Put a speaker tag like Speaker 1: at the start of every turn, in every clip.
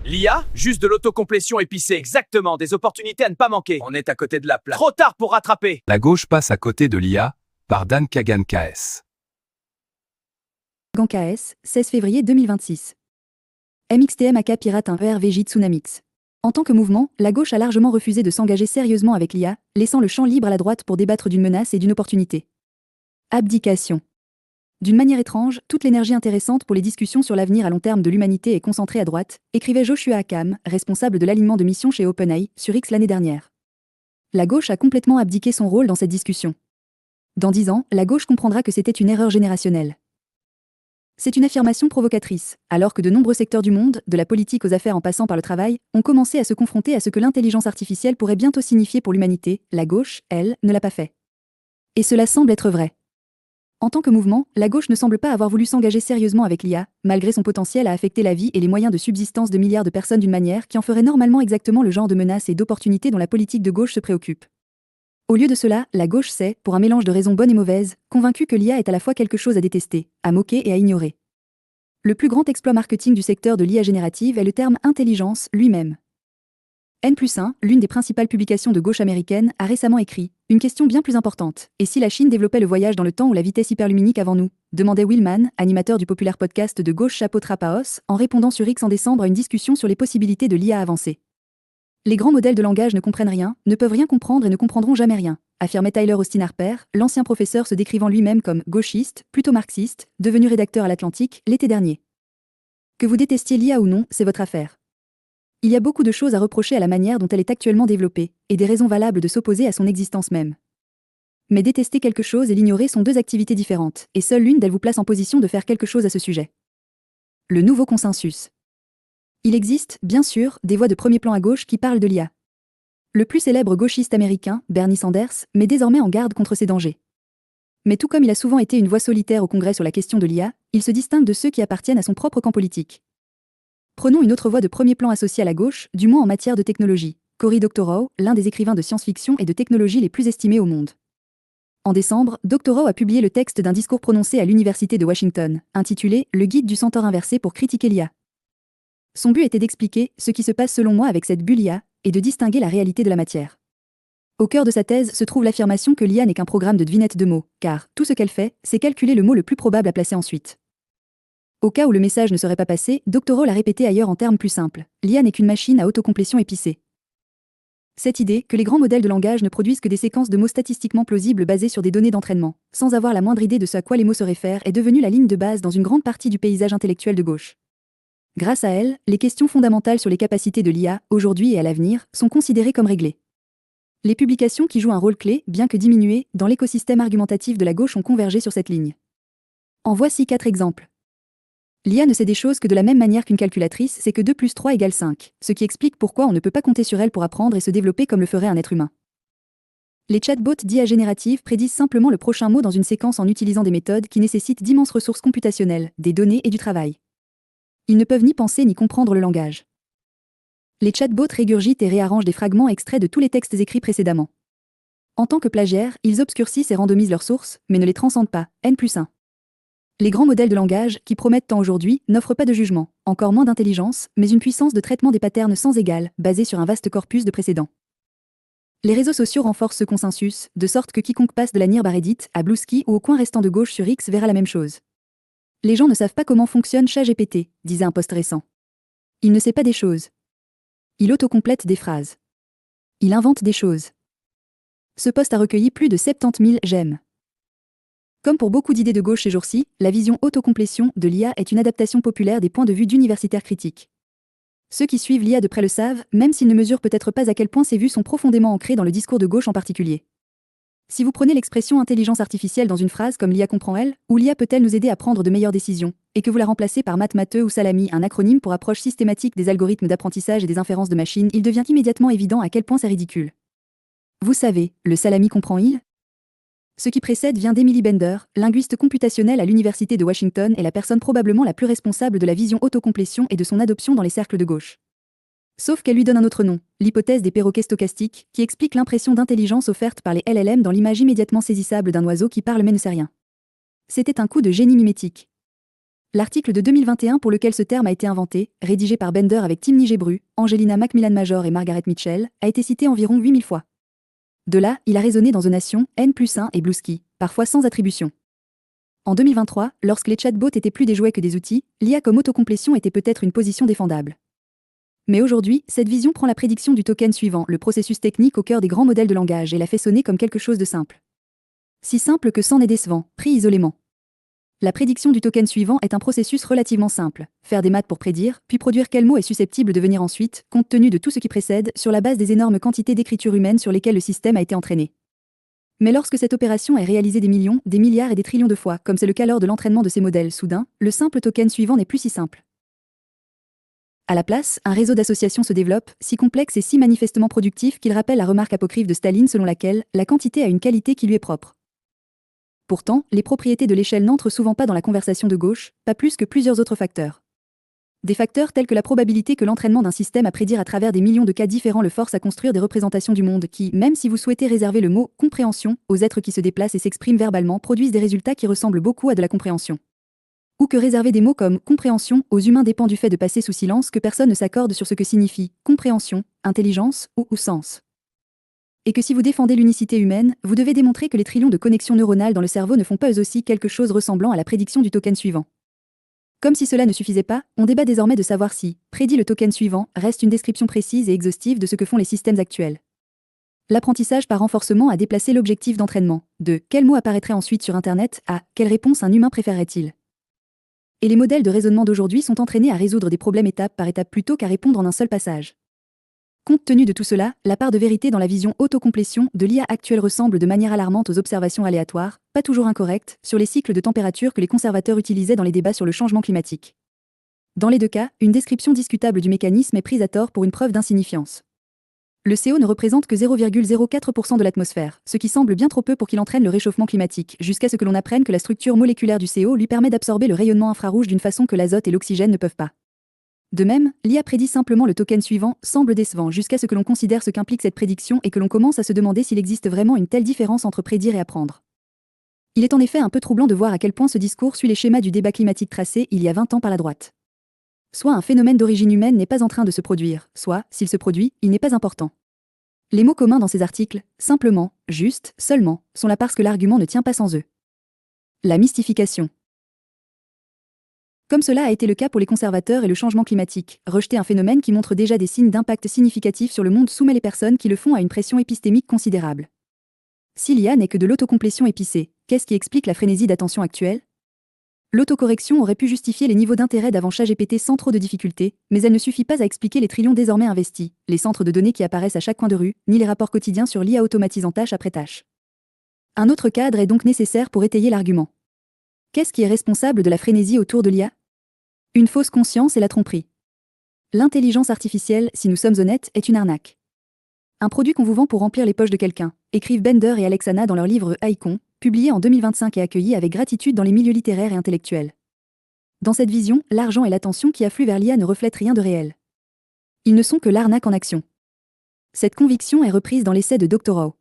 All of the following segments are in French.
Speaker 1: L'IA, juste de l'autocomplétion épicée, exactement, des opportunités à ne pas manquer. On est à côté de la plaque. Trop tard pour rattraper.
Speaker 2: La gauche passe à côté de l'IA, par Dan Kagan KS.
Speaker 3: Kagan KS, 16 février 2026. MXTM-AK pirate un ERVJ Tsunamix. En tant que mouvement, la gauche a largement refusé de s'engager sérieusement avec l'IA, laissant le champ libre à la droite pour débattre d'une menace et d'une opportunité. Abdication. D'une manière étrange, toute l'énergie intéressante pour les discussions sur l'avenir à long terme de l'humanité est concentrée à droite, écrivait Joshua Akam, responsable de l'alignement de mission chez OpenAI, sur X l'année dernière. La gauche a complètement abdiqué son rôle dans cette discussion. Dans 10 ans, la gauche comprendra que c'était une erreur générationnelle. C'est une affirmation provocatrice, alors que de nombreux secteurs du monde, de la politique aux affaires en passant par le travail, ont commencé à se confronter à ce que l'intelligence artificielle pourrait bientôt signifier pour l'humanité. La gauche, elle, ne l'a pas fait. Et cela semble être vrai. En tant que mouvement, la gauche ne semble pas avoir voulu s'engager sérieusement avec l'IA, malgré son potentiel à affecter la vie et les moyens de subsistance de milliards de personnes d'une manière qui en ferait normalement exactement le genre de menaces et d'opportunités dont la politique de gauche se préoccupe. Au lieu de cela, la gauche s'est, pour un mélange de raisons bonnes et mauvaises, convaincue que l'IA est à la fois quelque chose à détester, à moquer et à ignorer. Le plus grand exploit marketing du secteur de l'IA générative est le terme intelligence lui-même. N+1, l'une des principales publications de gauche américaine, a récemment écrit « Une question bien plus importante. Et si la Chine développait le voyage dans le temps ou la vitesse hyperluminique avant nous ?» demandait Will Mann, animateur du populaire podcast de gauche Chapeau Trapaos, en répondant sur X en décembre à une discussion sur les possibilités de l'IA avancée. Les grands modèles de langage ne comprennent rien, ne peuvent rien comprendre et ne comprendront jamais rien, affirmait Tyler Austin Harper, l'ancien professeur se décrivant lui-même comme gauchiste, plutôt marxiste, devenu rédacteur à l'Atlantique, l'été dernier. Que vous détestiez l'IA ou non, c'est votre affaire. Il y a beaucoup de choses à reprocher à la manière dont elle est actuellement développée, et des raisons valables de s'opposer à son existence même. Mais détester quelque chose et l'ignorer sont deux activités différentes, et seule l'une d'elles vous place en position de faire quelque chose à ce sujet. Le nouveau consensus. Il existe, bien sûr, des voix de premier plan à gauche qui parlent de l'IA. Le plus célèbre gauchiste américain, Bernie Sanders, met désormais en garde contre ces dangers. Mais tout comme il a souvent été une voix solitaire au Congrès sur la question de l'IA, il se distingue de ceux qui appartiennent à son propre camp politique. Prenons une autre voix de premier plan associée à la gauche, du moins en matière de technologie. Cory Doctorow, l'un des écrivains de science-fiction et de technologie les plus estimés au monde. En décembre, Doctorow a publié le texte d'un discours prononcé à l'Université de Washington, intitulé « Le guide du centaure inversé pour critiquer l'IA ». Son but était d'expliquer ce qui se passe selon moi avec cette bulle IA, et de distinguer la réalité de la matière. Au cœur de sa thèse se trouve l'affirmation que l'IA n'est qu'un programme de devinette de mots, car tout ce qu'elle fait, c'est calculer le mot le plus probable à placer ensuite. Au cas où le message ne serait pas passé, Doctorow l'a répété ailleurs en termes plus simples. L'IA n'est qu'une machine à autocomplétion épicée. Cette idée, que les grands modèles de langage ne produisent que des séquences de mots statistiquement plausibles basées sur des données d'entraînement, sans avoir la moindre idée de ce à quoi les mots se réfèrent, est devenue la ligne de base dans une grande partie du paysage intellectuel de gauche. Grâce à elle, les questions fondamentales sur les capacités de l'IA, aujourd'hui et à l'avenir, sont considérées comme réglées. Les publications qui jouent un rôle clé, bien que diminuées, dans l'écosystème argumentatif de la gauche ont convergé sur cette ligne. En voici 4 exemples. L'IA ne sait des choses que de la même manière qu'une calculatrice sait que 2 plus 3 égale 5, ce qui explique pourquoi on ne peut pas compter sur elle pour apprendre et se développer comme le ferait un être humain. Les chatbots d'IA générative prédisent simplement le prochain mot dans une séquence en utilisant des méthodes qui nécessitent d'immenses ressources computationnelles, des données et du travail. Ils ne peuvent ni penser ni comprendre le langage. Les chatbots régurgitent et réarrangent des fragments extraits de tous les textes écrits précédemment. En tant que plagiaires, ils obscurcissent et randomisent leurs sources, mais ne les transcendent pas, N+1. Les grands modèles de langage, qui promettent tant aujourd'hui, n'offrent pas de jugement, encore moins d'intelligence, mais une puissance de traitement des patterns sans égale, basée sur un vaste corpus de précédents. Les réseaux sociaux renforcent ce consensus, de sorte que quiconque passe de la NIRB à Reddit, à Bluesky ou au coin restant de gauche sur X verra la même chose. Les gens ne savent pas comment fonctionne ChatGPT, disait un post récent. Il ne sait pas des choses. Il autocomplète des phrases. Il invente des choses. Ce post a recueilli plus de 70 000 j'aime. Comme pour beaucoup d'idées de gauche ces jours-ci, la vision autocomplétion de l'IA est une adaptation populaire des points de vue d'universitaires critiques. Ceux qui suivent l'IA de près le savent, même s'ils ne mesurent peut-être pas à quel point ces vues sont profondément ancrées dans le discours de gauche en particulier. Si vous prenez l'expression intelligence artificielle dans une phrase comme l'IA comprend-elle, ou l'IA peut-elle nous aider à prendre de meilleures décisions, et que vous la remplacez par mathmateux ou salami, un acronyme pour approche systématique des algorithmes d'apprentissage et des inférences de machines, il devient immédiatement évident à quel point c'est ridicule. Vous savez, le salami comprend-il ? Ce qui précède vient d'Emily Bender, linguiste computationnelle à l'Université de Washington et la personne probablement la plus responsable de la vision autocomplétion et de son adoption dans les cercles de gauche. Sauf qu'elle lui donne un autre nom, l'hypothèse des perroquets stochastiques, qui explique l'impression d'intelligence offerte par les LLM dans l'image immédiatement saisissable d'un oiseau qui parle mais ne sait rien. C'était un coup de génie mimétique. L'article de 2021 pour lequel ce terme a été inventé, rédigé par Bender avec Tim Nigebru, Angelina Macmillan-Major et Margaret Mitchell, a été cité environ 8000 fois. De là, il a résonné dans The Nation, N+1 et Bluesky, parfois sans attribution. En 2023, lorsque les chatbots étaient plus des jouets que des outils, l'IA comme autocomplétion était peut-être une position défendable. Mais aujourd'hui, cette vision prend la prédiction du token suivant, le processus technique au cœur des grands modèles de langage, et la fait sonner comme quelque chose de simple. Si simple que c'en est décevant, pris isolément. La prédiction du token suivant est un processus relativement simple. Faire des maths pour prédire, puis produire quel mot est susceptible de venir ensuite, compte tenu de tout ce qui précède, sur la base des énormes quantités d'écriture humaine sur lesquelles le système a été entraîné. Mais lorsque cette opération est réalisée des millions, des milliards et des trillions de fois, comme c'est le cas lors de l'entraînement de ces modèles soudain, le simple token suivant n'est plus si simple. À la place, un réseau d'associations se développe, si complexe et si manifestement productif qu'il rappelle la remarque apocryphe de Staline selon laquelle la quantité a une qualité qui lui est propre. Pourtant, les propriétés de l'échelle n'entrent souvent pas dans la conversation de gauche, pas plus que plusieurs autres facteurs. Des facteurs tels que la probabilité que l'entraînement d'un système à prédire à travers des millions de cas différents le force à construire des représentations du monde qui, même si vous souhaitez réserver le mot « compréhension » aux êtres qui se déplacent et s'expriment verbalement, produisent des résultats qui ressemblent beaucoup à de la compréhension. Ou que réserver des mots comme « compréhension » aux humains dépend du fait de passer sous silence que personne ne s'accorde sur ce que signifie « compréhension »,« intelligence » ou « sens ». Et que si vous défendez l'unicité humaine, vous devez démontrer que les trillions de connexions neuronales dans le cerveau ne font pas eux aussi quelque chose ressemblant à la prédiction du token suivant. Comme si cela ne suffisait pas, on débat désormais de savoir si, prédit le token suivant, reste une description précise et exhaustive de ce que font les systèmes actuels. L'apprentissage par renforcement a déplacé l'objectif d'entraînement, de quel mot apparaîtrait ensuite sur Internet à quelle réponse un humain préférerait-il. Et les modèles de raisonnement d'aujourd'hui sont entraînés à résoudre des problèmes étape par étape plutôt qu'à répondre en un seul passage. Compte tenu de tout cela, la part de vérité dans la vision autocomplétion de l'IA actuelle ressemble de manière alarmante aux observations aléatoires, pas toujours incorrectes, sur les cycles de température que les conservateurs utilisaient dans les débats sur le changement climatique. Dans les deux cas, une description discutable du mécanisme est prise à tort pour une preuve d'insignifiance. Le CO ne représente que 0,04% de l'atmosphère, ce qui semble bien trop peu pour qu'il entraîne le réchauffement climatique, jusqu'à ce que l'on apprenne que la structure moléculaire du CO lui permet d'absorber le rayonnement infrarouge d'une façon que l'azote et l'oxygène ne peuvent pas. De même, l'IA prédit simplement le token suivant semble décevant jusqu'à ce que l'on considère ce qu'implique cette prédiction et que l'on commence à se demander s'il existe vraiment une telle différence entre prédire et apprendre. Il est en effet un peu troublant de voir à quel point ce discours suit les schémas du débat climatique tracé il y a 20 ans par la droite. Soit un phénomène d'origine humaine n'est pas en train de se produire, soit, s'il se produit, il n'est pas important. Les mots communs dans ces articles, simplement, juste, seulement, sont là parce que l'argument ne tient pas sans eux. La mystification. Comme cela a été le cas pour les conservateurs et le changement climatique, rejeter un phénomène qui montre déjà des signes d'impact significatifs sur le monde soumet les personnes qui le font à une pression épistémique considérable. Si l'IA n'est que de l'autocomplétion épicée, qu'est-ce qui explique la frénésie d'attention actuelle? L'autocorrection aurait pu justifier les niveaux d'intérêt d'avant ChatGPT sans trop de difficultés, mais elle ne suffit pas à expliquer les trillions désormais investis, les centres de données qui apparaissent à chaque coin de rue, ni les rapports quotidiens sur l'IA automatisant tâche après tâche. Un autre cadre est donc nécessaire pour étayer l'argument. Qu'est-ce qui est responsable de la frénésie autour de l'IA? Une fausse conscience et la tromperie. L'intelligence artificielle, si nous sommes honnêtes, est une arnaque. Un produit qu'on vous vend pour remplir les poches de quelqu'un, écrivent Bender et Alexana dans leur livre Icon, publié en 2025 et accueilli avec gratitude dans les milieux littéraires et intellectuels. Dans cette vision, l'argent et l'attention qui affluent vers l'IA ne reflètent rien de réel. Ils ne sont que l'arnaque en action. Cette conviction est reprise dans l'essai de Dr. Rao.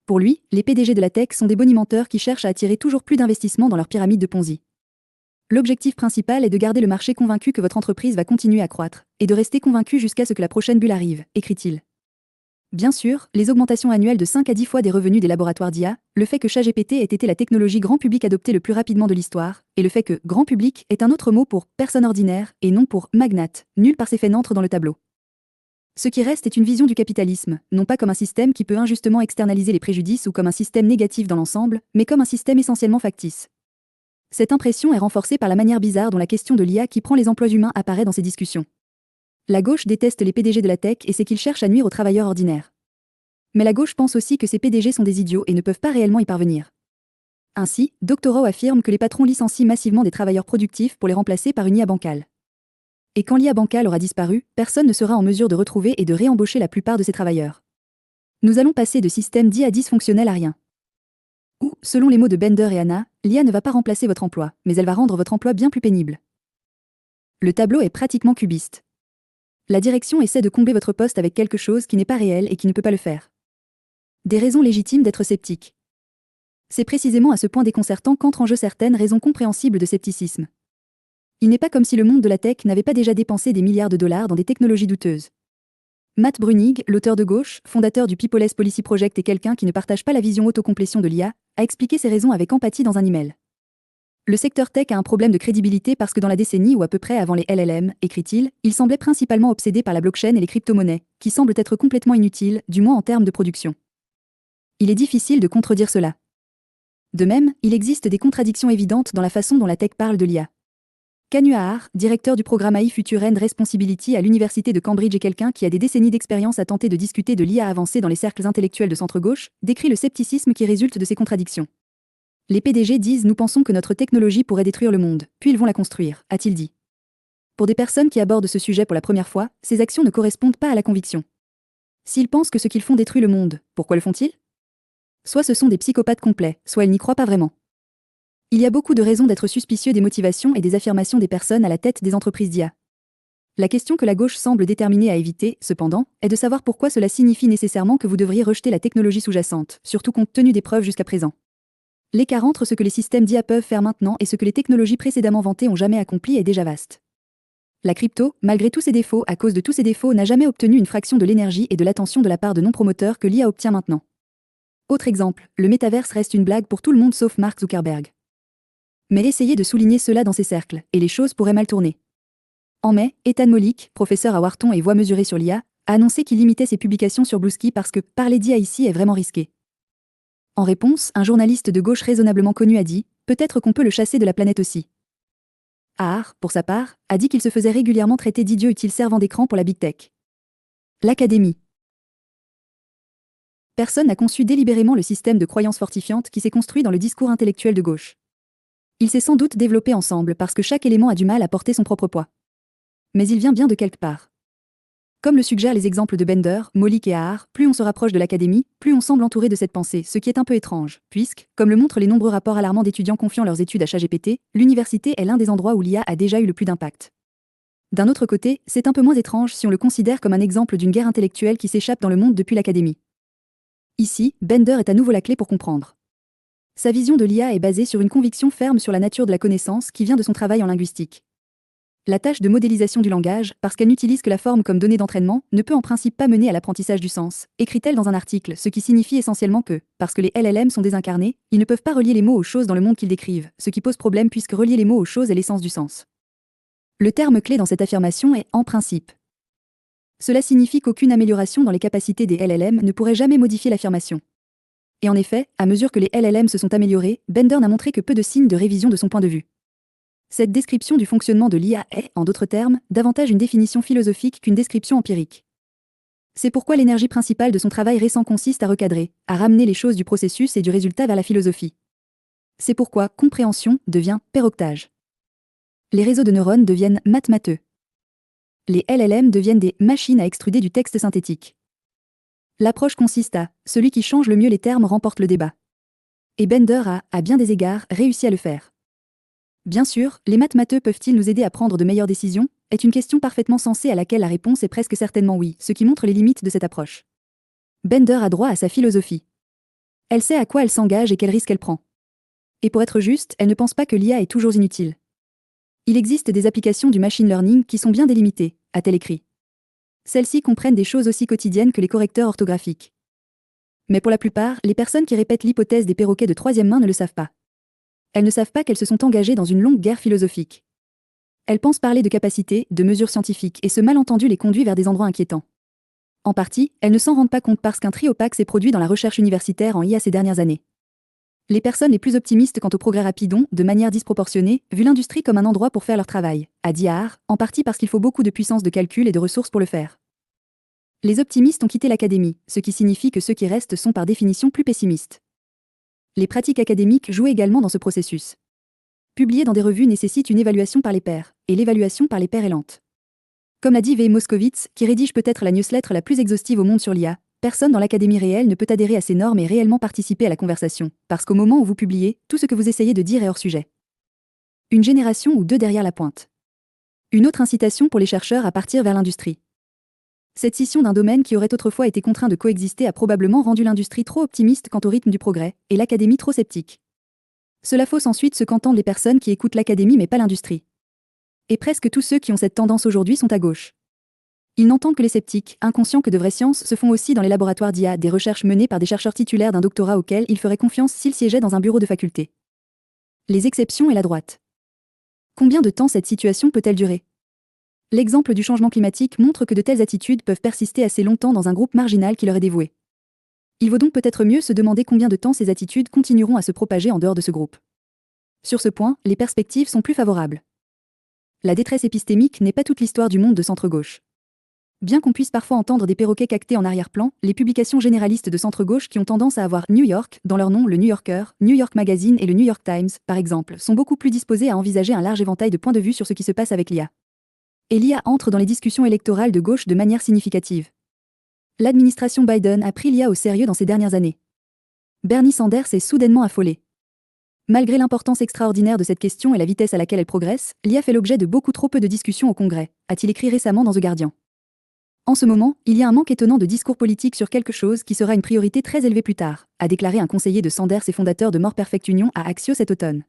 Speaker 3: Pour lui, les PDG de la tech sont des bonimenteurs qui cherchent à attirer toujours plus d'investissements dans leur pyramide de Ponzi. L'objectif principal est de garder le marché convaincu que votre entreprise va continuer à croître, et de rester convaincu jusqu'à ce que la prochaine bulle arrive, écrit-il. Bien sûr, les augmentations annuelles de 5 à 10 fois des revenus des laboratoires d'IA, le fait que ChatGPT ait été la technologie grand public adoptée le plus rapidement de l'histoire, et le fait que « grand public » est un autre mot pour « personne ordinaire » et non pour « magnate », nul par ces faits n'entre dans le tableau. Ce qui reste est une vision du capitalisme, non pas comme un système qui peut injustement externaliser les préjudices ou comme un système négatif dans l'ensemble, mais comme un système essentiellement factice. Cette impression est renforcée par la manière bizarre dont la question de l'IA qui prend les emplois humains apparaît dans ces discussions. La gauche déteste les PDG de la tech et c'est qu'ils cherchent à nuire aux travailleurs ordinaires. Mais la gauche pense aussi que ces PDG sont des idiots et ne peuvent pas réellement y parvenir. Ainsi, Dr. Rao affirme que les patrons licencient massivement des travailleurs productifs pour les remplacer par une IA bancale. Et quand l'IA bancale aura disparu, personne ne sera en mesure de retrouver et de réembaucher la plupart de ces travailleurs. Nous allons passer de systèmes d'IA dysfonctionnels à rien. Ou, selon les mots de Bender et Anna, l'IA ne va pas remplacer votre emploi, mais elle va rendre votre emploi bien plus pénible. Le tableau est pratiquement cubiste. La direction essaie de combler votre poste avec quelque chose qui n'est pas réel et qui ne peut pas le faire. Des raisons légitimes d'être sceptique. C'est précisément à ce point déconcertant qu'entrent en jeu certaines raisons compréhensibles de scepticisme. Il n'est pas comme si le monde de la tech n'avait pas déjà dépensé des milliards de dollars dans des technologies douteuses. Matt Bruenig, l'auteur de gauche, fondateur du People's Policy Project et quelqu'un qui ne partage pas la vision autocomplétion de l'IA, a expliqué ses raisons avec empathie dans un email. Le secteur tech a un problème de crédibilité parce que dans la décennie ou à peu près avant les LLM, écrit-il, il semblait principalement obsédé par la blockchain et les crypto-monnaies, qui semblent être complètement inutiles, du moins en termes de production. Il est difficile de contredire cela. De même, il existe des contradictions évidentes dans la façon dont la tech parle de l'IA. Kanu Ahar, directeur du programme AI Future and Responsibility à l'université de Cambridge et quelqu'un qui a des décennies d'expérience à tenter de discuter de l'IA avancée dans les cercles intellectuels de centre-gauche, décrit le scepticisme qui résulte de ces contradictions. Les PDG disent « Nous pensons que notre technologie pourrait détruire le monde, puis ils vont la construire », a-t-il dit. Pour des personnes qui abordent ce sujet pour la première fois, ces actions ne correspondent pas à la conviction. S'ils pensent que ce qu'ils font détruit le monde, pourquoi le font-ils ? Soit ce sont des psychopathes complets, soit ils n'y croient pas vraiment. Il y a beaucoup de raisons d'être suspicieux des motivations et des affirmations des personnes à la tête des entreprises d'IA. La question que la gauche semble déterminée à éviter, cependant, est de savoir pourquoi cela signifie nécessairement que vous devriez rejeter la technologie sous-jacente, surtout compte tenu des preuves jusqu'à présent. L'écart entre ce que les systèmes d'IA peuvent faire maintenant et ce que les technologies précédemment vantées ont jamais accompli est déjà vaste. La crypto, malgré tous ses défauts, à cause de tous ses défauts, n'a jamais obtenu une fraction de l'énergie et de l'attention de la part de non-promoteurs que l'IA obtient maintenant. Autre exemple, le métaverse reste une blague pour tout le monde sauf Mark Zuckerberg. Mais essayez de souligner cela dans ces cercles, et les choses pourraient mal tourner. En mai, Ethan Mollick, professeur à Wharton et voix mesurée sur l'IA, a annoncé qu'il limitait ses publications sur Bluesky parce que parler d'IA ici est vraiment risqué. En réponse, un journaliste de gauche raisonnablement connu a dit « Peut-être qu'on peut le chasser de la planète aussi ». Ahar, pour sa part, a dit qu'il se faisait régulièrement traiter d'idiot utile servant d'écran pour la big tech. L'Académie. Personne n'a conçu délibérément le système de croyances fortifiantes qui s'est construit dans le discours intellectuel de gauche. Il s'est sans doute développé ensemble parce que chaque élément a du mal à porter son propre poids. Mais il vient bien de quelque part. Comme le suggèrent les exemples de Bender, Mollick et Ahar, plus on se rapproche de l'académie, plus on semble entouré de cette pensée, ce qui est un peu étrange, puisque, comme le montrent les nombreux rapports alarmants d'étudiants confiant leurs études à ChatGPT, l'université est l'un des endroits où l'IA a déjà eu le plus d'impact. D'un autre côté, c'est un peu moins étrange si on le considère comme un exemple d'une guerre intellectuelle qui s'échappe dans le monde depuis l'académie. Ici, Bender est à nouveau la clé pour comprendre. Sa vision de l'IA est basée sur une conviction ferme sur la nature de la connaissance qui vient de son travail en linguistique. La tâche de modélisation du langage, parce qu'elle n'utilise que la forme comme donnée d'entraînement, ne peut en principe pas mener à l'apprentissage du sens, écrit-elle dans un article, ce qui signifie essentiellement que, parce que les LLM sont désincarnés, ils ne peuvent pas relier les mots aux choses dans le monde qu'ils décrivent, ce qui pose problème puisque relier les mots aux choses est l'essence du sens. Le terme clé dans cette affirmation est « en principe ». Cela signifie qu'aucune amélioration dans les capacités des LLM ne pourrait jamais modifier l'affirmation. Et en effet, à mesure que les LLM se sont améliorés, Bender n'a montré que peu de signes de révision de son point de vue. Cette description du fonctionnement de l'IA est, en d'autres termes, davantage une définition philosophique qu'une description empirique. C'est pourquoi l'énergie principale de son travail récent consiste à recadrer, à ramener les choses du processus et du résultat vers la philosophie. C'est pourquoi compréhension devient péroctage. Les réseaux de neurones deviennent matheux. Les LLM deviennent des machines à extruder du texte synthétique. L'approche consiste à « celui qui change le mieux les termes remporte le débat ». Et Bender a, à bien des égards, réussi à le faire. Bien sûr, les matheux peuvent-ils nous aider à prendre de meilleures décisions, est une question parfaitement sensée à laquelle la réponse est presque certainement oui, ce qui montre les limites de cette approche. Bender a droit à sa philosophie. Elle sait à quoi elle s'engage et quels risques elle prend. Et pour être juste, elle ne pense pas que l'IA est toujours inutile. Il existe des applications du machine learning qui sont bien délimitées, a-t-elle écrit. Celles-ci comprennent des choses aussi quotidiennes que les correcteurs orthographiques. Mais pour la plupart, les personnes qui répètent l'hypothèse des perroquets de troisième main ne le savent pas. Elles ne savent pas qu'elles se sont engagées dans une longue guerre philosophique. Elles pensent parler de capacités, de mesures scientifiques et ce malentendu les conduit vers des endroits inquiétants. En partie, elles ne s'en rendent pas compte parce qu'un tri opaque s'est produit dans la recherche universitaire en IA ces dernières années. Les personnes les plus optimistes quant au progrès rapide ont, de manière disproportionnée, vu l'industrie comme un endroit pour faire leur travail, a dit Ahar, en partie parce qu'il faut beaucoup de puissance de calcul et de ressources pour le faire. Les optimistes ont quitté l'académie, ce qui signifie que ceux qui restent sont par définition plus pessimistes. Les pratiques académiques jouent également dans ce processus. Publier dans des revues nécessite une évaluation par les pairs, et l'évaluation par les pairs est lente. Comme l'a dit V. Moskowitz, qui rédige peut-être la newsletter la plus exhaustive au monde sur l'IA, personne dans l'académie réelle ne peut adhérer à ces normes et réellement participer à la conversation, parce qu'au moment où vous publiez, tout ce que vous essayez de dire est hors sujet. Une génération ou deux derrière la pointe. Une autre incitation pour les chercheurs à partir vers l'industrie. Cette scission d'un domaine qui aurait autrefois été contraint de coexister a probablement rendu l'industrie trop optimiste quant au rythme du progrès, et l'académie trop sceptique. Cela fausse ensuite ce qu'entendent les personnes qui écoutent l'académie mais pas l'industrie. Et presque tous ceux qui ont cette tendance aujourd'hui sont à gauche. Ils n'entendent que les sceptiques, inconscients que de vraies sciences se font aussi dans les laboratoires d'IA, des recherches menées par des chercheurs titulaires d'un doctorat auquel ils feraient confiance s'ils siégeaient dans un bureau de faculté. Les exceptions et la droite. Combien de temps cette situation peut-elle durer? L'exemple du changement climatique montre que de telles attitudes peuvent persister assez longtemps dans un groupe marginal qui leur est dévoué. Il vaut donc peut-être mieux se demander combien de temps ces attitudes continueront à se propager en dehors de ce groupe. Sur ce point, les perspectives sont plus favorables. La détresse épistémique n'est pas toute l'histoire du monde de centre-gauche. Bien qu'on puisse parfois entendre des perroquets cactés en arrière-plan, les publications généralistes de centre-gauche qui ont tendance à avoir New York dans leur nom, le New Yorker, New York Magazine et le New York Times, par exemple, sont beaucoup plus disposées à envisager un large éventail de points de vue sur ce qui se passe avec l'IA. Et l'IA entre dans les discussions électorales de gauche de manière significative. L'administration Biden a pris l'IA au sérieux dans ces dernières années. Bernie Sanders est soudainement affolé. Malgré l'importance extraordinaire de cette question et la vitesse à laquelle elle progresse, l'IA fait l'objet de beaucoup trop peu de discussions au Congrès, a-t-il écrit récemment dans The Guardian. En ce moment, il y a un manque étonnant de discours politique sur quelque chose qui sera une priorité très élevée plus tard, a déclaré un conseiller de Sanders et fondateur de More Perfect Union à Axios cet automne.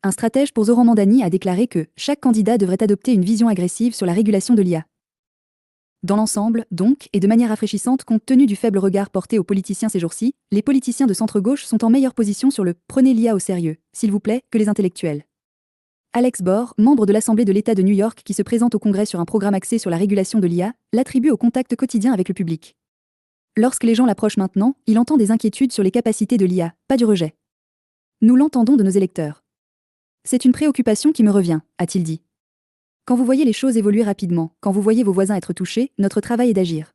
Speaker 3: Un stratège pour Zoran Mandani a déclaré que chaque candidat devrait adopter une vision agressive sur la régulation de l'IA. Dans l'ensemble, donc, et de manière rafraîchissante compte tenu du faible regard porté aux politiciens ces jours-ci, les politiciens de centre-gauche sont en meilleure position sur le « prenez l'IA au sérieux, s'il vous plaît » que les intellectuels. Alex Bohr, membre de l'Assemblée de l'État de New York qui se présente au Congrès sur un programme axé sur la régulation de l'IA, l'attribue au contact quotidien avec le public. Lorsque les gens l'approchent maintenant, il entend des inquiétudes sur les capacités de l'IA, pas du rejet. Nous l'entendons de nos électeurs. C'est une préoccupation qui me revient, a-t-il dit. Quand vous voyez les choses évoluer rapidement, quand vous voyez vos voisins être touchés, notre travail est d'agir.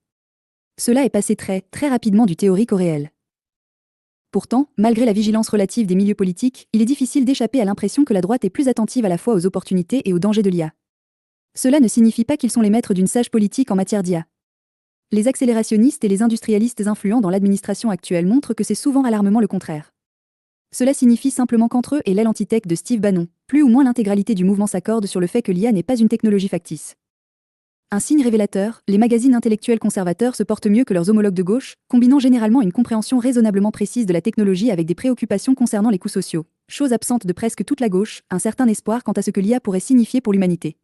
Speaker 3: Cela est passé très, très rapidement du théorique au réel. Pourtant, malgré la vigilance relative des milieux politiques, il est difficile d'échapper à l'impression que la droite est plus attentive à la fois aux opportunités et aux dangers de l'IA. Cela ne signifie pas qu'ils sont les maîtres d'une sage politique en matière d'IA. Les accélérationnistes et les industrialistes influents dans l'administration actuelle montrent que c'est souvent alarmement le contraire. Cela signifie simplement qu'entre eux et l'aile antithèque de Steve Bannon, plus ou moins l'intégralité du mouvement s'accorde sur le fait que l'IA n'est pas une technologie factice. Un signe révélateur, les magazines intellectuels conservateurs se portent mieux que leurs homologues de gauche, combinant généralement une compréhension raisonnablement précise de la technologie avec des préoccupations concernant les coûts sociaux, chose absente de presque toute la gauche, un certain espoir quant à ce que l'IA pourrait signifier pour l'humanité.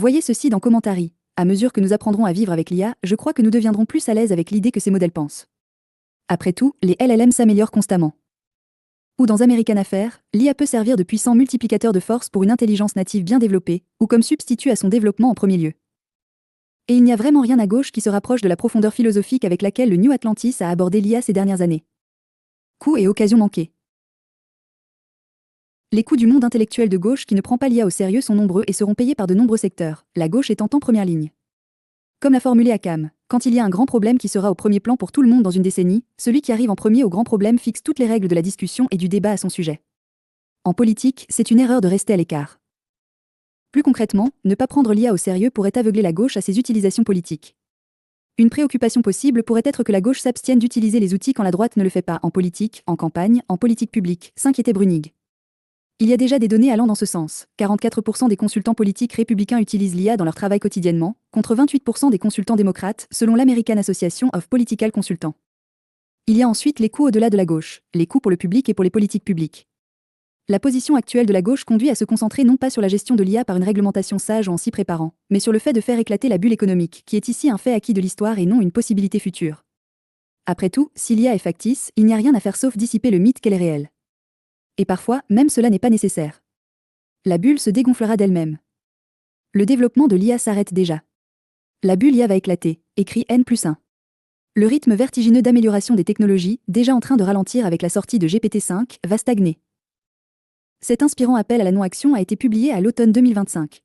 Speaker 3: Voyez ceci dans Commentary. À mesure que nous apprendrons à vivre avec l'IA, je crois que nous deviendrons plus à l'aise avec l'idée que ces modèles pensent. Après tout, les LLM s'améliorent constamment. Ou dans American Affairs, l'IA peut servir de puissant multiplicateur de force pour une intelligence native bien développée, ou comme substitut à son développement en premier lieu. Et il n'y a vraiment rien à gauche qui se rapproche de la profondeur philosophique avec laquelle le New Atlantis a abordé l'IA ces dernières années. Coûts et occasions manquées. Les coûts du monde intellectuel de gauche qui ne prend pas l'IA au sérieux sont nombreux et seront payés par de nombreux secteurs, la gauche étant en première ligne. Comme l'a formulé Akam, quand il y a un grand problème qui sera au premier plan pour tout le monde dans une décennie, celui qui arrive en premier au grand problème fixe toutes les règles de la discussion et du débat à son sujet. En politique, c'est une erreur de rester à l'écart. Plus concrètement, ne pas prendre l'IA au sérieux pourrait aveugler la gauche à ses utilisations politiques. Une préoccupation possible pourrait être que la gauche s'abstienne d'utiliser les outils quand la droite ne le fait pas en politique, en campagne, en politique publique, s'inquiétait Brunig. Il y a déjà des données allant dans ce sens. 44% des consultants politiques républicains utilisent l'IA dans leur travail quotidiennement, contre 28% des consultants démocrates, selon l'American Association of Political Consultants. Il y a ensuite les coûts au-delà de la gauche, les coûts pour le public et pour les politiques publiques. La position actuelle de la gauche conduit à se concentrer non pas sur la gestion de l'IA par une réglementation sage ou en s'y préparant, mais sur le fait de faire éclater la bulle économique, qui est ici un fait acquis de l'histoire et non une possibilité future. Après tout, si l'IA est factice, il n'y a rien à faire sauf dissiper le mythe qu'elle est réelle. Et parfois, même cela n'est pas nécessaire. La bulle se dégonflera d'elle-même. Le développement de l'IA s'arrête déjà. La bulle IA va éclater, écrit N+1. Le rythme vertigineux d'amélioration des technologies, déjà en train de ralentir avec la sortie de GPT-5, va stagner. Cet inspirant appel à la non-action a été publié à l'automne 2025.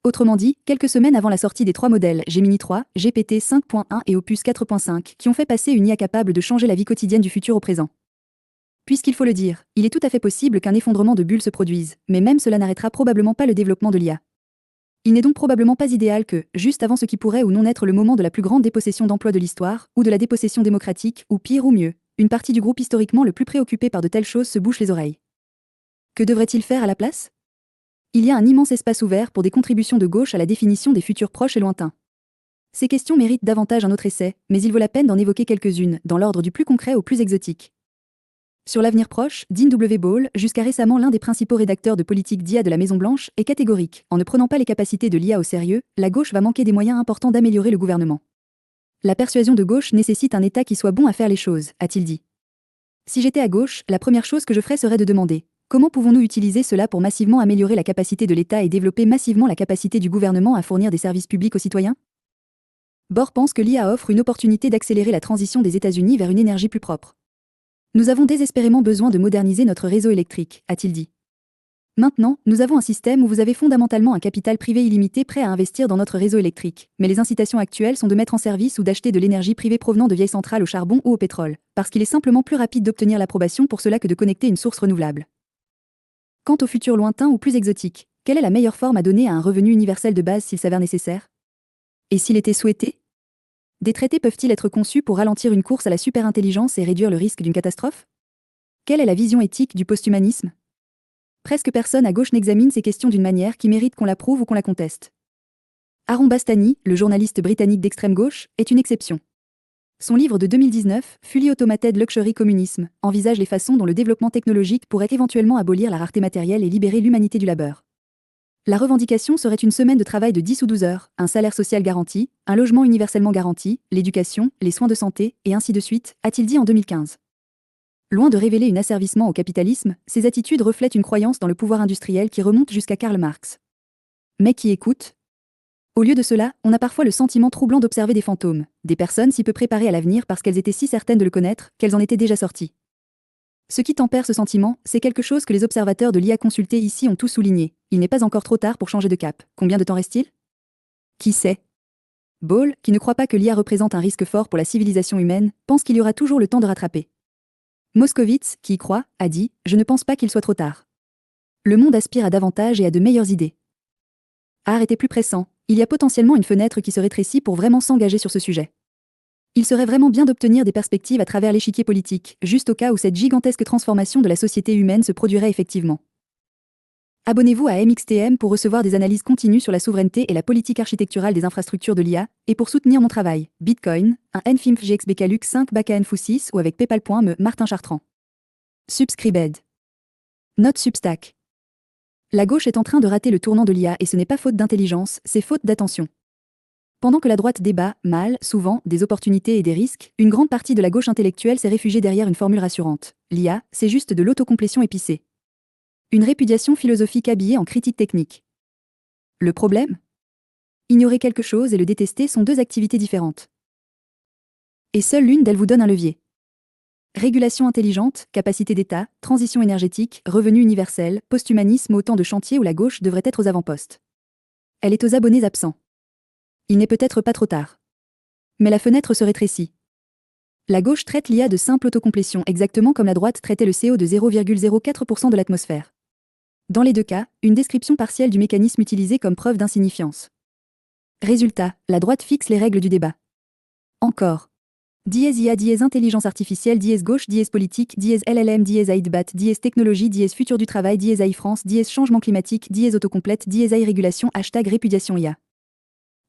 Speaker 3: Autrement dit, quelques semaines avant la sortie des 3 modèles Gemini 3, GPT 5.1 et Opus 4.5, qui ont fait passer une IA capable de changer la vie quotidienne du futur au présent. Puisqu'il faut le dire, il est tout à fait possible qu'un effondrement de bulles se produise, mais même cela n'arrêtera probablement pas le développement de l'IA. Il n'est donc probablement pas idéal que, juste avant ce qui pourrait ou non être le moment de la plus grande dépossession d'emploi de l'histoire, ou de la dépossession démocratique, ou pire ou mieux, une partie du groupe historiquement le plus préoccupé par de telles choses se bouche les oreilles. Que devrait-il faire à la place ? Il y a un immense espace ouvert pour des contributions de gauche à la définition des futurs proches et lointains. Ces questions méritent davantage un autre essai, mais il vaut la peine d'en évoquer quelques-unes, dans l'ordre du plus concret au plus exotique. Sur l'avenir proche, Dean W. Ball, jusqu'à récemment l'un des principaux rédacteurs de politique d'IA de la Maison-Blanche, est catégorique. En ne prenant pas les capacités de l'IA au sérieux, la gauche va manquer des moyens importants d'améliorer le gouvernement. La persuasion de gauche nécessite un État qui soit bon à faire les choses, a-t-il dit. Si j'étais à gauche, la première chose que je ferais serait de demander comment pouvons-nous utiliser cela pour massivement améliorer la capacité de l'État et développer massivement la capacité du gouvernement à fournir des services publics aux citoyens? Bor pense que l'IA offre une opportunité d'accélérer la transition des États-Unis vers une énergie plus propre. Nous avons désespérément besoin de moderniser notre réseau électrique, a-t-il dit. Maintenant, nous avons un système où vous avez fondamentalement un capital privé illimité prêt à investir dans notre réseau électrique, mais les incitations actuelles sont de mettre en service ou d'acheter de l'énergie privée provenant de vieilles centrales au charbon ou au pétrole, parce qu'il est simplement plus rapide d'obtenir l'approbation pour cela que de connecter une source renouvelable. Quant au futur lointain ou plus exotique, quelle est la meilleure forme à donner à un revenu universel de base s'il s'avère nécessaire? Et s'il était souhaité? Des traités peuvent-ils être conçus pour ralentir une course à la superintelligence et réduire le risque d'une catastrophe? Quelle est la vision éthique du posthumanisme? Presque personne à gauche n'examine ces questions d'une manière qui mérite qu'on l'approuve ou qu'on la conteste. Aaron Bastani, le journaliste britannique d'extrême gauche, est une exception. Son livre de 2019, Fully Automated Luxury Communism, envisage les façons dont le développement technologique pourrait éventuellement abolir la rareté matérielle et libérer l'humanité du labeur. La revendication serait une semaine de travail de 10 ou 12 heures, un salaire social garanti, un logement universellement garanti, l'éducation, les soins de santé, et ainsi de suite, a-t-il dit en 2015. Loin de révéler un asservissement au capitalisme, ces attitudes reflètent une croyance dans le pouvoir industriel qui remonte jusqu'à Karl Marx. Mais qui écoute? Au lieu de cela, on a parfois le sentiment troublant d'observer des fantômes, des personnes si peu préparées à l'avenir parce qu'elles étaient si certaines de le connaître, qu'elles en étaient déjà sorties. Ce qui tempère ce sentiment, c'est quelque chose que les observateurs de l'IA consultés ici ont tous souligné. Il n'est pas encore trop tard pour changer de cap. Combien de temps reste-t-il? Qui sait? Ball, qui ne croit pas que l'IA représente un risque fort pour la civilisation humaine, pense qu'il y aura toujours le temps de rattraper. Moskowitz, qui y croit, a dit « Je ne pense pas qu'il soit trop tard. Le monde aspire à davantage et à de meilleures idées. » Art était plus pressant, il y a potentiellement une fenêtre qui se rétrécit pour vraiment s'engager sur ce sujet. Il serait vraiment bien d'obtenir des perspectives à travers l'échiquier politique, juste au cas où cette gigantesque transformation de la société humaine se produirait effectivement. Abonnez-vous à MXTM pour recevoir des analyses continues sur la souveraineté et la politique architecturale des infrastructures de l'IA, et pour soutenir mon travail, Bitcoin, un NFIMF GXBK Lux 5 BACA NFU 6 ou avec PayPal.me Martin Chartrand. Subscribed. Note Substack. La gauche est en train de rater le tournant de l'IA et ce n'est pas faute d'intelligence, c'est faute d'attention. Pendant que la droite débat, mal, souvent, des opportunités et des risques, une grande partie de la gauche intellectuelle s'est réfugiée derrière une formule rassurante. L'IA, c'est juste de l'autocomplétion épicée. Une répudiation philosophique habillée en critique technique. Le problème? Ignorer quelque chose et le détester sont deux activités différentes. Et seule l'une d'elles vous donne un levier. Régulation intelligente, capacité d'État, transition énergétique, revenu universel, posthumanisme, autant de chantiers où la gauche devrait être aux avant-postes. Elle est aux abonnés absents. Il n'est peut-être pas trop tard. Mais la fenêtre se rétrécit. La gauche traite l'IA de simple autocomplétion exactement comme la droite traitait le CO de 0,04% de l'atmosphère. Dans les deux cas, une description partielle du mécanisme utilisé comme preuve d'insignifiance. Résultat, la droite fixe les règles du débat. Encore. Dièse IA, dièse intelligence artificielle, dièse gauche, dièse politique, dièse LLM, dièse AIDBAT, dièse technologie, dièse futur du travail, dièse AI France, dièse changement climatique, dièse autocomplète, dièse AI régulation, hashtag répudiation IA.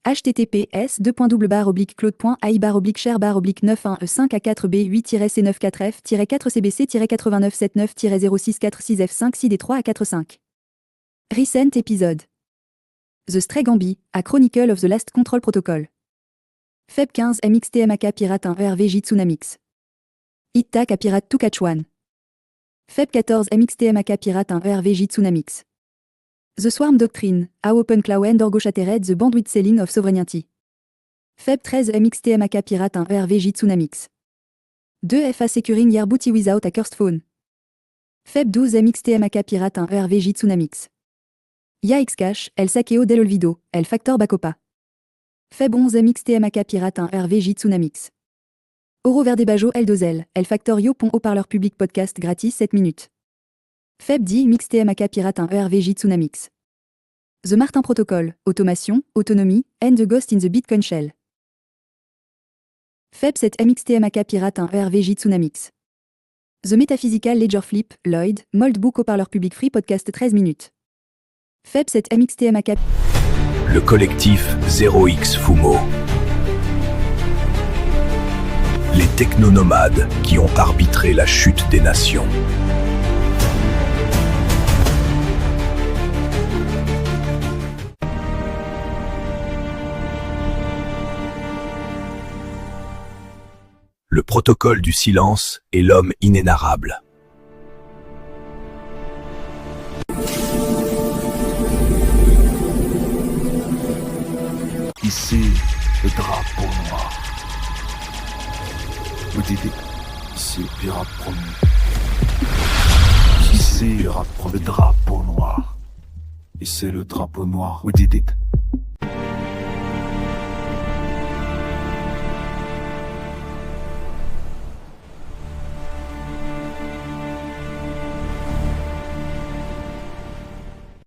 Speaker 3: https://claude.ai/911-5A4B8-C943-CB6-4C9-4-5-6D3 à 4-5. Recent épisode. The Stray Gambi, a Chronicle of the Last Control Protocol. Feb 15 MXTMAK Pirate 1 ERVJ Tsunamix. Ittac à Pirate 2 Catch 1. Feb 14 MXTMAK Pirate 1 ERVJ Tsunamix. The Swarm Doctrine, how Open Cloud and Orgoshatered the Bandwidth Selling of Sovereignty. Feb 13 MXTMAK Pirate 1 ERVJ Tsunamix. 2 FA Securing Your Booty Without a Cursed Phone. Feb 12 MXTMAK Pirate 1 ERVJ Tsunamix. Ya Xcash, El Saqueo del Olvido, El Factor Bacopa. Feb 11 MXTMAK Pirate 1 ERVJ Tsunamix. Oro Verde Bajo El Dozel, El Factor Yo Pon haut-parleur public podcast gratis 7 minutes. Feb 10 MXTMAK Pirate 1 ERVJ Tsunamix. The Martin Protocol, Automation, Autonomie, and the Ghost in the Bitcoin Shell. Feb 7 MXTMAK Pirate 1 ERVJ Tsunamix. The Metaphysical Ledger Flip, Lloyd, Mold Book haut-parleur public free podcast 13 minutes. Feb 7 MXTMAK.
Speaker 4: Le collectif 0x Fumo. Les technonomades qui ont arbitré la chute des nations. Le protocole du silence et l'homme inénarrable.
Speaker 5: Ici, le drapeau noir. Vous dites, ici, pirate promu. Ici, le drapeau noir. Ici, le drapeau noir. Vous dites,